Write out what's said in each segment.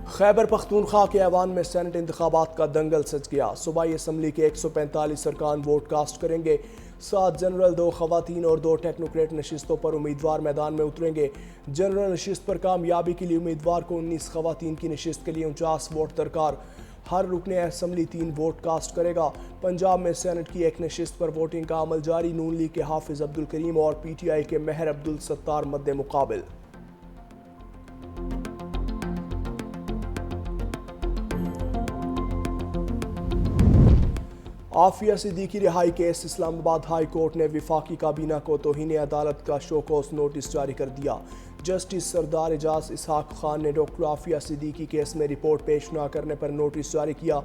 खैबर पख्तूनख्वा के ऐवान में सेनेट इंतखाबात का दंगल सज गया। सूबाई असम्बली के 145 अरकान वोट कास्ट करेंगे। 7 जनरल, 2 खवातीन और 2 टेक्नोक्रेट नशिस्तों पर उम्मीदवार मैदान में उतरेंगे। जनरल नशिस्त पर कामयाबी के लिए उम्मीदवार को 19, खवातीन की नशिस्त के लिए 49 वोट दरकार। हर रुकने असम्बली 3 वोट कास्ट करेगा। पंजाब में सेनेट की एक नशिस्त पर वोटिंग का अमल जारी। नून लीग के हाफिज अब्दुल करीम और PTI के महर अब्दुल सत्तार मद्दे मुकाबिल। आफिया सिद्दीकी रिहाई केस। इस्लामाबाद हाई कोर्ट ने विफाकी काबीना को तौहीन अदालत का शोकॉज नोटिस जारी कर दिया। जस्टिस सरदार एजाज इसहाक खान ने डॉक्टर आफिया सिद्दीकी केस में रिपोर्ट पेश न करने पर नोटिस जारी किया।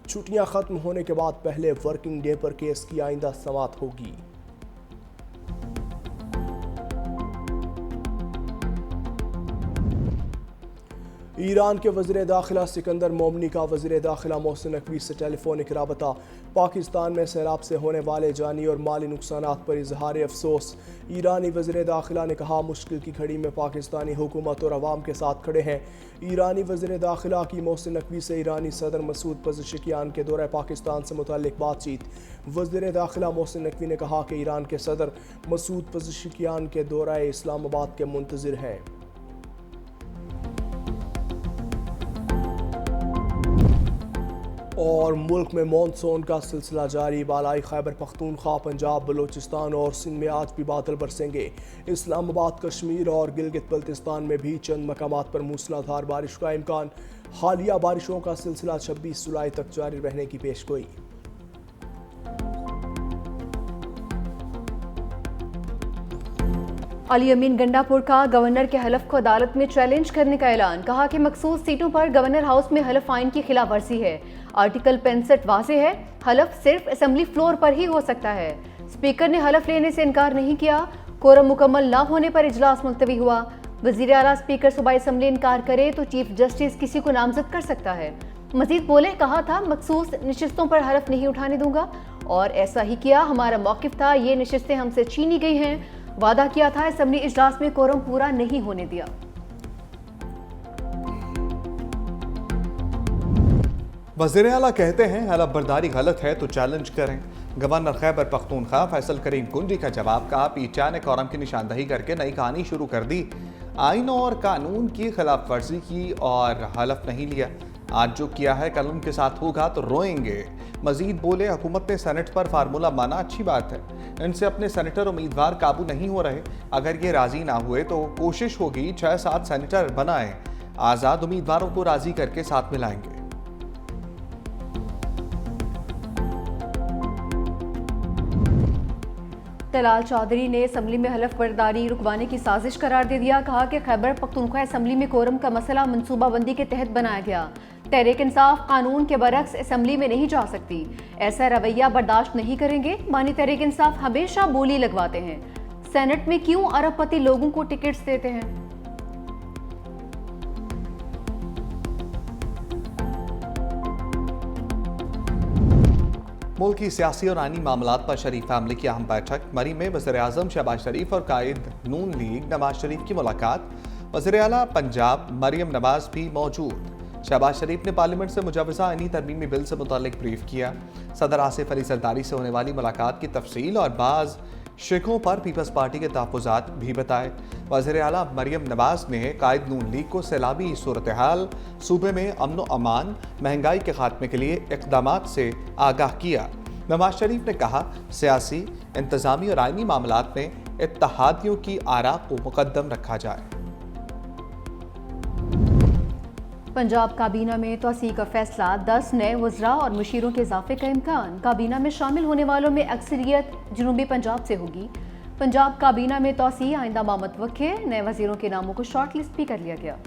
छुट्टियां खत्म होने के बाद पहले वर्किंग डे पर केस की आइंदा समाअत होगी। ईरान के वज़ीर दाखिला सिकंदर मोमनी का वज़ीर दाखिला मोहसिन नकवी से टेलीफोनिक राबता। पाकिस्तान में सैलाब से होने वाले जानी और माली नुकसानात पर इजहार अफसोस। ईरानी वज़ीर दाखिला ने कहा, मुश्किल की घड़ी में पाकिस्तानी हुकूमत और अवाम के साथ खड़े हैं। ईरानी वज़ीर दाखिला की मोहसिन नकवी से ईरानी सदर मसूद पज़ेश्कियान के दौरे पाकिस्तान से मुतल्लिक बातचीत। वज़ीर दाखिला मोहसिन नकवी ने कहा कि ईरान के सदर मसूद पज़ेश्कियान के दौरे इस्लामाबाद के मुंतज़िर हैं। और मुल्क में मॉनसून का सिलसिला जारी। बालाई खैबर पख्तूनख्वा, पंजाब, बलूचिस्तान और सिंध में आज भी बादल बरसेंगे। इस्लामाबाद, कश्मीर और गिलगित बल्तिस्तान में भी चंद मकामात पर मूसलाधार बारिश का इम्कान। हालिया बारिशों का सिलसिला 26 जुलाई तक जारी रहने की पेशगोई। अली अमीन गंडापुर का गवर्नर के हलफ को अदालत में चैलेंज करने का ऐलान। कहा कि मखसूस सीटों पर गवर्नर हाउस में हलफ आइन की खिलाफ वर्जी है। आर्टिकल 65 वाज़ेह है, हलफ सिर्फ असेंबली फ्लोर पर ही हो सकता है। स्पीकर ने हलफ लेने से इनकार नहीं किया। कोरम मुकम्मल न होने पर इजलास मुलतवी हुआ। वज़ीर आला स्पीकर सूबाई असम्बली इनकार करे तो चीफ जस्टिस किसी को नामजद कर सकता है। मजीद बोले, कहा था मखसूस नशिस्तों पर हलफ नहीं उठाने दूंगा और ऐसा ही किया। हमारा मौक़िफ़ था, ये नशिस्तें हमसे छीनी गई हैं। वादा किया था, असेंबली इजलास में कोरम पूरा नहीं होने दिया। वज़ीर आला कहते हैं हलफ बर्दारी गलत है तो चैलेंज करें। गवर्नर खैबर पख्तूनख्वा फैसल करीम कुंजी का जवाब। कहा, पीटीआई ने कोरम की निशानदही करके नई कहानी शुरू कर दी। आइन और कानून की खिलाफ वर्जी की और हलफ नहीं लिया। आज जो किया है कल उनके साथ होगा तो रोएंगे। मजीद बोले, हुकूमत ने सेनेट पर फार्मूला माना, अच्छी बात है। इनसे अपने सेनेटर उम्मीदवार काबू नहीं हो रहे। अगर ये राजी ना हुए तो कोशिश होगी 6-7 सेनेटर बनाएं। आज़ाद उम्मीदवारों को राजी करके साथ मिलाएंगे। तलाल चौधरी ने असम्बली में हलफ बर्दारी रुकवाने की साजिश करार दे दिया। कहा कि खैबर पख्तूनख्वा असम्बली में कोरम का मसला मनसूबाबंदी के तहत बनाया गया। तहरीक इंसाफ कानून के बरक्स असम्बली में नहीं जा सकती। ऐसा रवैया बर्दाश्त नहीं करेंगे। मानी तहरीक इंसाफ हमेशा बोली लगवाते हैं। सेनेट में क्यों अरबपति लोगों को टिकट्स देते हैं? मुल्क की सियासी और आइनी मामलात पर शरीफ फैमिली की अहम बैठक। मरी में वज़ीर आज़म शहबाज शरीफ और कायद नून लीग नवाज शरीफ की मुलाकात। वज़ीर आला पंजाब मरियम नवाज भी मौजूद। शहबाज शरीफ ने पार्लियामेंट से मुजवज़ा आइनी तरमीमी बिल से मुतालिक ब्रीफ किया। सदर आसिफ अली जरदारी से होने वाली मुलाकात की तफसील और बाज़ शिकों पर पीपल्स पार्टी के तहफ़्फ़ुज़ात भी बताए। वज़ीर आला मरियम नवाज ने कायद नून लीग को सैलाबी सूरत हाल, सूबे में अमन व अमान, महंगाई के खात्मे के लिए इक़दामात से आगाह किया। नवाज शरीफ ने कहा, सियासी, इंतज़ामी और आइनी मामलात में इत्तेहादियों की आरा को मुकद्दम रखा जाए। पंजाब काबीना में तोसी का फैसला। 10 नए वज़रा और मुशीरों के इजाफे का इम्कान। काबीना में शामिल होने वालों में अक्सरियत जनूबी पंजाब से होगी। पंजाब काबीना में तोसी आइंदा मामत वक्के। नए वजीरों के नामों को शॉर्ट लिस्ट भी कर लिया गया।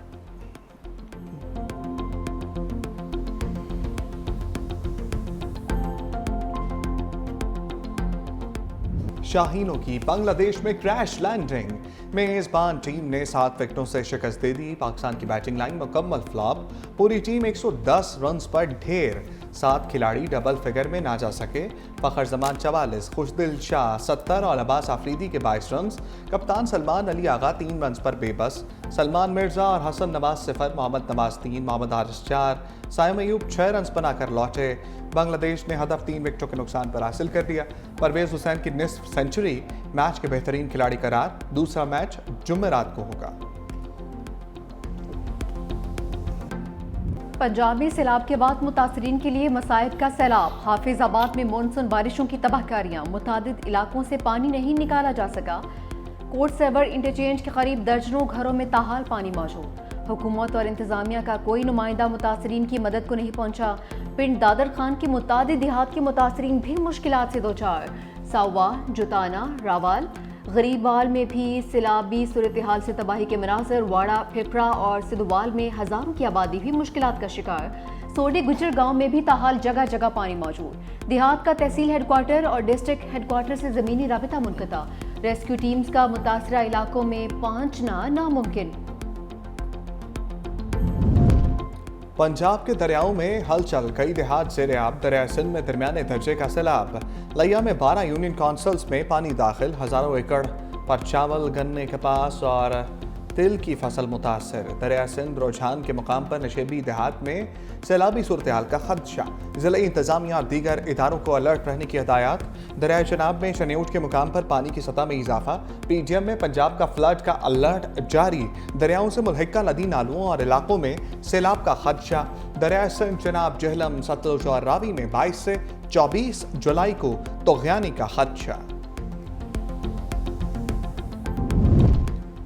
शाहीनों की बांग्लादेश में क्रैश लैंडिंग। मेजबान टीम ने 7 विकेटों से शिकस्त दे दी। पाकिस्तान की बैटिंग लाइन मुकम्मल फ्लॉप। पूरी टीम 110 रन पर ढेर। 7 खिलाड़ी डबल फिगर में ना जा सके। फखर जमान 44, खुशदिल शाह 70 और अब्बास आफरीदी के 22 रन। कप्तान सलमान अली आगा 3 रन पर बेबस। सलमान मिर्जा और हसन नवाज 0, मोहम्मद नवाज 3, मोहम्मद हारिस 4, साइम अयूब 6 रन बनाकर लौटे। बांग्लादेश ने हदफ 3 विकेटों के नुकसान पर हासिल कर दिया। परवेज हुसैन की निस्फ सेंचुरी मैच के बेहतरीन खिलाड़ी करार। दूसरा मैच जुमेरात को होगा। पंजाब में सैलाब के बाद मुतासरीन के लिए मसाइब का सैलाब। हाफिजाबाद में मानसून बारिशों की तबाहकारियां। मुतादिद इलाकों से पानी नहीं निकाला जा सका। कोर्ट सर्वर इंटरचेंज के करीब दर्जनों घरों में ताहाल पानी मौजूद। हुकूमत और इंतजामिया का कोई नुमाइंदा मुतासरीन की मदद को नहीं पहुंचा। पिंड दादर खान की मुतादिद देहात के मुतासरीन भी मुश्किलात से दो चार। सावा, जुताना, रावाल, गरीबवाल में भी सैलाबी सूरत हाल से तबाही के मनाजर। वाड़ा, फिकरा और सिद्धवाल में हजारों की आबादी भी मुश्किलात का शिकार। सोडे गुजर गांव में भी ताहाल जगह जगह पानी मौजूद। देहात का तहसील हेडक्वार्टर और डिस्ट्रिक्ट हेडक्वार्टर से ज़मीनी राबिता मुनक़ता। रेस्क्यू टीम्स का मुतासरा इलाकों में पहुंचना नामुमकिन। पंजाब के दरियाओं में हलचल। कई देहात ज़ेर-ए-आब। दरिया सिंध में दरमियाने दर्जे का सैलाब। लिया में 12 यूनियन काउंसिल्स में पानी दाखिल। हज़ारों एकड़ पर चावल, गन्ने, कपास और तिल की फसल मुतासर। दरिया सिंध रुझान के मुकाम पर नशेबी देहात में सैलाबी सूरत हाल का खदशा। ज़िला इंतजामिया और दीगर इदारों को अलर्ट रहने की हदायत। दरिया चनाब में शन्यूट के मुकाम पर पानी की सतह में इजाफा। PGM में पंजाब का फ्लड का अलर्ट जारी। दरियाओं से मुल्हिका नदी नालों और इलाकों में सैलाब का खदशा। दरिया सिंध, चनाब, जहलम, सतलुज और रावी में 22 से 24 जुलाई को तोग़यानी का खदशा।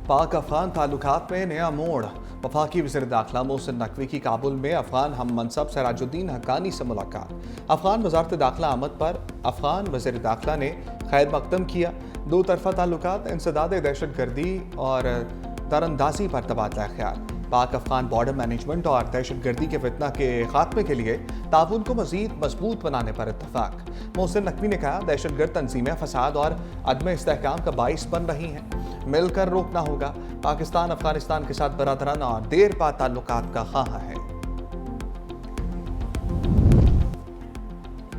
पाक अफगान ताल्लुकात में नया मोड़। वफाकी वज़ीर दाखिला मोहसिन नकवी की काबुल में अफगान हम मनसब सिराजुद्दीन हक्कानी से मुलाकात। अफगान वज़ारत दाखिला आमद पर अफगान वज़ीर दाखिला ने खैर मकदम किया। दो तरफ़ा ताल्लुकात, इंसदाद दहशतगर्दी और दरअंदाजी पर तबादला ख्याल। पाक अफगान बॉर्डर मैनेजमेंट और दहशतगर्दी के फितना के खात्मे के लिए ताउन को मज़ीद मजबूत बनाने पर इत्तफाक। मोहसिन नकवी ने कहा, दहशतगर्द तंजीमें फसाद और अदम इस्तेहकाम का बाइस बन रही हैं। मिलकर रोकना होगा। पाकिस्तान अफगानिस्तान के साथ बरादराना और देरपा ताल्लुकात का ख़्वाह है।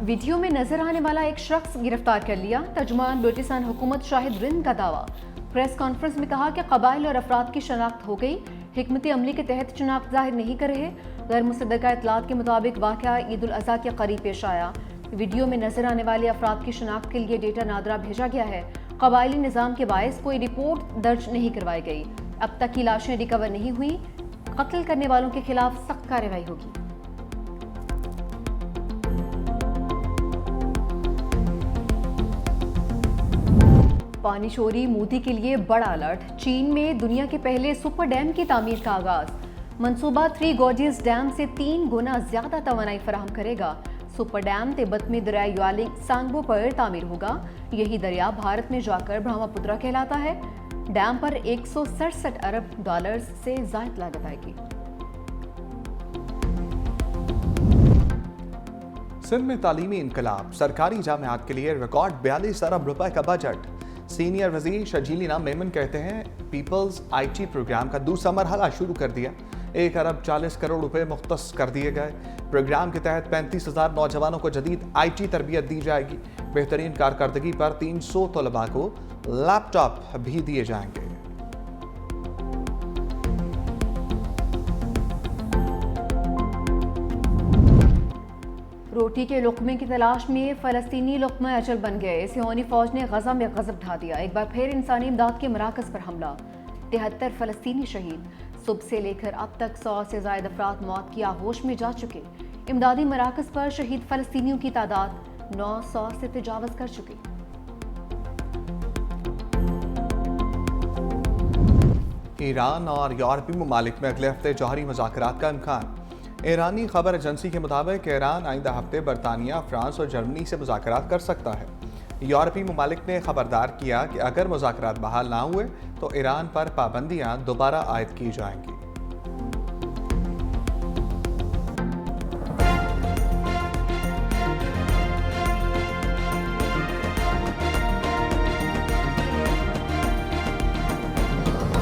वीडियो में नजर आने वाला एक शख्स गिरफ्तार कर लिया। तर्जुमान बलूचिस्तान हुकूमत शाहिद रिंद का दावा। प्रेस कॉन्फ्रेंस में कहा कि कबाइल और अफराद की शनाख्त हो गई। हिकमती अमली के तहत शनाख्त जाहिर नहीं कर रहे। गैर मुसद्दका इतलात के मुताबिक वाक़या ईद उल अज़हा के करीब पेश आया। वीडियो में नजर आने वाले अफराद की शनाख्त के लिए डेटा नादरा भेजा गया है। कबायली निज़ाम के बायस कोई रिपोर्ट दर्ज नहीं करवाई गई। अब तक की लाशें रिकवर नहीं हुई। कत्ल करने वालों के खिलाफ सख्त कार्रवाई होगी। पानी चोरी मोदी के लिए बड़ा अलर्ट। चीन में दुनिया के पहले सुपर डैम की तामीर का आगाज। मंसूबा 3 गॉर्जियस डैम से 3 गुना ज्यादा तवानाई फराहम करेगा। सुपर डैम तिब्बत में दरिया युआलिंग सांगबो पर तामीर होगा। यही दरिया भारत में जाकर ब्रह्मपुत्रा कहलाता है। डैम पर 167 अरब डॉलर्स से जायद लागत आएगी। सिंध में तालीमी इनकलाब। सरकारी जामियात के लिए रिकॉर्ड 42 अरब रुपए का बजट। सीनियर वजीर शजीली नाम मेमन कहते हैं, पीपल्स IT प्रोग्राम का दूसरा मरहला शुरू कर दिया। 1 अरब 40 करोड़ रुपए मुख्तस कर दिए गए। प्रोग्राम के तहत 35,000 नौजवानों को जदीद IT तरबियत दी जाएगी। बेहतरीन कारकर्दगी पर 300 तलबा को लैपटॉप भी दिए जाएंगे। रोटी के लुक़मे की तलाश में फ़लस्तीनी लुक़मा अजल बन गए। सियोनी फ़ौज ने गज़ा में गज़ब ढा दिया। एक बार फिर इंसानी इमदाद के मराकज़ पर हमला। 73 फ़लस्तीनी शहीद। सुबह से लेकर अब तक 100 से ज़ायद अफराद मौत की आगोश में जा चुके। इमदादी मराकज़ पर शहीद फ़लस्तीनियों की तादाद 900 से तजावज़ कर चुकी। ईरान और यूरोपीय ममालिक में अगले हफ्ते जौहरी मुज़ाकरात का इम्कान। ईरानी खबर एजेंसी के मुताबिक ईरान आइंदा हफ्ते बरतानिया, फ्रांस और जर्मनी से मुज़ाकरात कर सकता है। यूरोपीय ममालिक ने खबरदार किया कि अगर मुज़ाकरात बहाल ना हुए तो ईरान पर पाबंदियां दोबारा आयद की जाएंगी।